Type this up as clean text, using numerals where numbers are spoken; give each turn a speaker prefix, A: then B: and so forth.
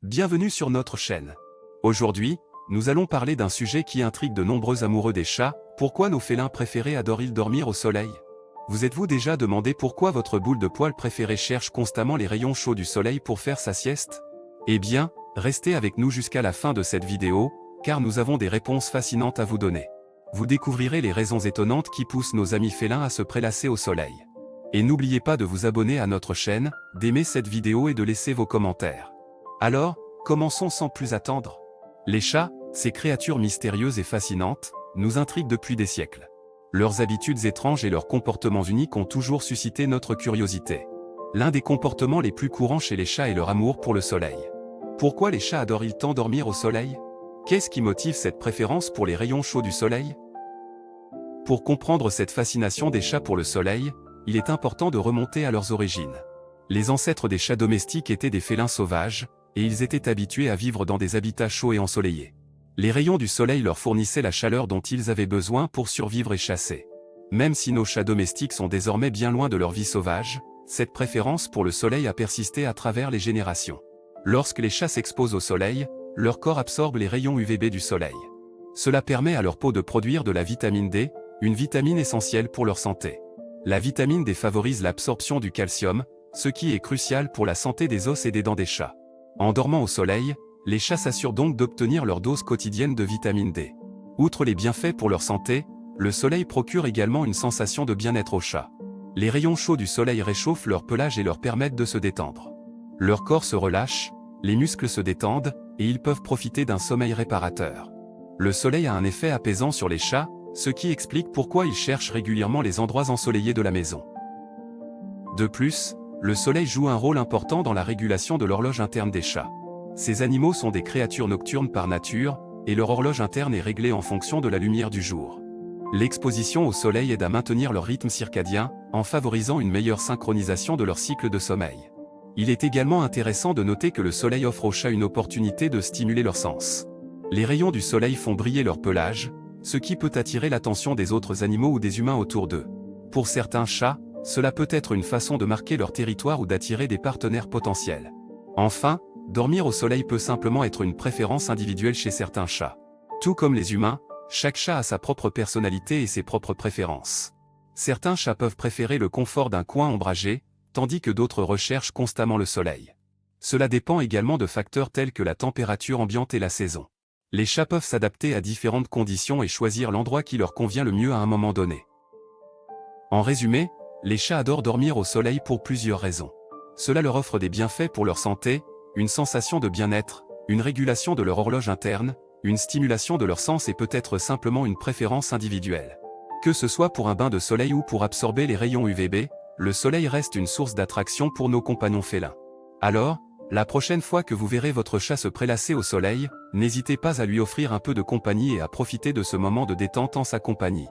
A: Bienvenue sur notre chaîne. Aujourd'hui, nous allons parler d'un sujet qui intrigue de nombreux amoureux des chats, pourquoi nos félins préférés adorent-ils dormir au soleil? Vous êtes-vous déjà demandé pourquoi votre boule de poil préférée cherche constamment les rayons chauds du soleil pour faire sa sieste? Eh bien, restez avec nous jusqu'à la fin de cette vidéo, car nous avons des réponses fascinantes à vous donner. Vous découvrirez les raisons étonnantes qui poussent nos amis félins à se prélasser au soleil. Et n'oubliez pas de vous abonner à notre chaîne, d'aimer cette vidéo et de laisser vos commentaires. Alors, commençons sans plus attendre. Les chats, ces créatures mystérieuses et fascinantes, nous intriguent depuis des siècles. Leurs habitudes étranges et leurs comportements uniques ont toujours suscité notre curiosité. L'un des comportements les plus courants chez les chats est leur amour pour le soleil. Pourquoi les chats adorent-ils tant dormir au soleil? Qu'est-ce qui motive cette préférence pour les rayons chauds du soleil? Pour comprendre cette fascination des chats pour le soleil, il est important de remonter à leurs origines. Les ancêtres des chats domestiques étaient des félins sauvages, et ils étaient habitués à vivre dans des habitats chauds et ensoleillés. Les rayons du soleil leur fournissaient la chaleur dont ils avaient besoin pour survivre et chasser. Même si nos chats domestiques sont désormais bien loin de leur vie sauvage, cette préférence pour le soleil a persisté à travers les générations. Lorsque les chats s'exposent au soleil, leur corps absorbe les rayons UVB du soleil. Cela permet à leur peau de produire de la vitamine D, une vitamine essentielle pour leur santé. La vitamine D favorise l'absorption du calcium, ce qui est crucial pour la santé des os et des dents des chats. En dormant au soleil, les chats s'assurent donc d'obtenir leur dose quotidienne de vitamine D. Outre les bienfaits pour leur santé, le soleil procure également une sensation de bien-être aux chats. Les rayons chauds du soleil réchauffent leur pelage et leur permettent de se détendre. Leur corps se relâche, les muscles se détendent, et ils peuvent profiter d'un sommeil réparateur. Le soleil a un effet apaisant sur les chats, ce qui explique pourquoi ils cherchent régulièrement les endroits ensoleillés de la maison. De plus, le soleil joue un rôle important dans la régulation de l'horloge interne des chats. Ces animaux sont des créatures nocturnes par nature, et leur horloge interne est réglée en fonction de la lumière du jour. L'exposition au soleil aide à maintenir leur rythme circadien, en favorisant une meilleure synchronisation de leur cycle de sommeil. Il est également intéressant de noter que le soleil offre aux chats une opportunité de stimuler leurs sens. Les rayons du soleil font briller leur pelage, ce qui peut attirer l'attention des autres animaux ou des humains autour d'eux. Pour certains chats, cela peut être une façon de marquer leur territoire ou d'attirer des partenaires potentiels. Enfin, dormir au soleil peut simplement être une préférence individuelle chez certains chats. Tout comme les humains, chaque chat a sa propre personnalité et ses propres préférences. Certains chats peuvent préférer le confort d'un coin ombragé, tandis que d'autres recherchent constamment le soleil. Cela dépend également de facteurs tels que la température ambiante et la saison. Les chats peuvent s'adapter à différentes conditions et choisir l'endroit qui leur convient le mieux à un moment donné. En résumé, les chats adorent dormir au soleil pour plusieurs raisons. Cela leur offre des bienfaits pour leur santé, une sensation de bien-être, une régulation de leur horloge interne, une stimulation de leurs sens et peut-être simplement une préférence individuelle. Que ce soit pour un bain de soleil ou pour absorber les rayons UVB, le soleil reste une source d'attraction pour nos compagnons félins. Alors, la prochaine fois que vous verrez votre chat se prélasser au soleil, n'hésitez pas à lui offrir un peu de compagnie et à profiter de ce moment de détente en sa compagnie.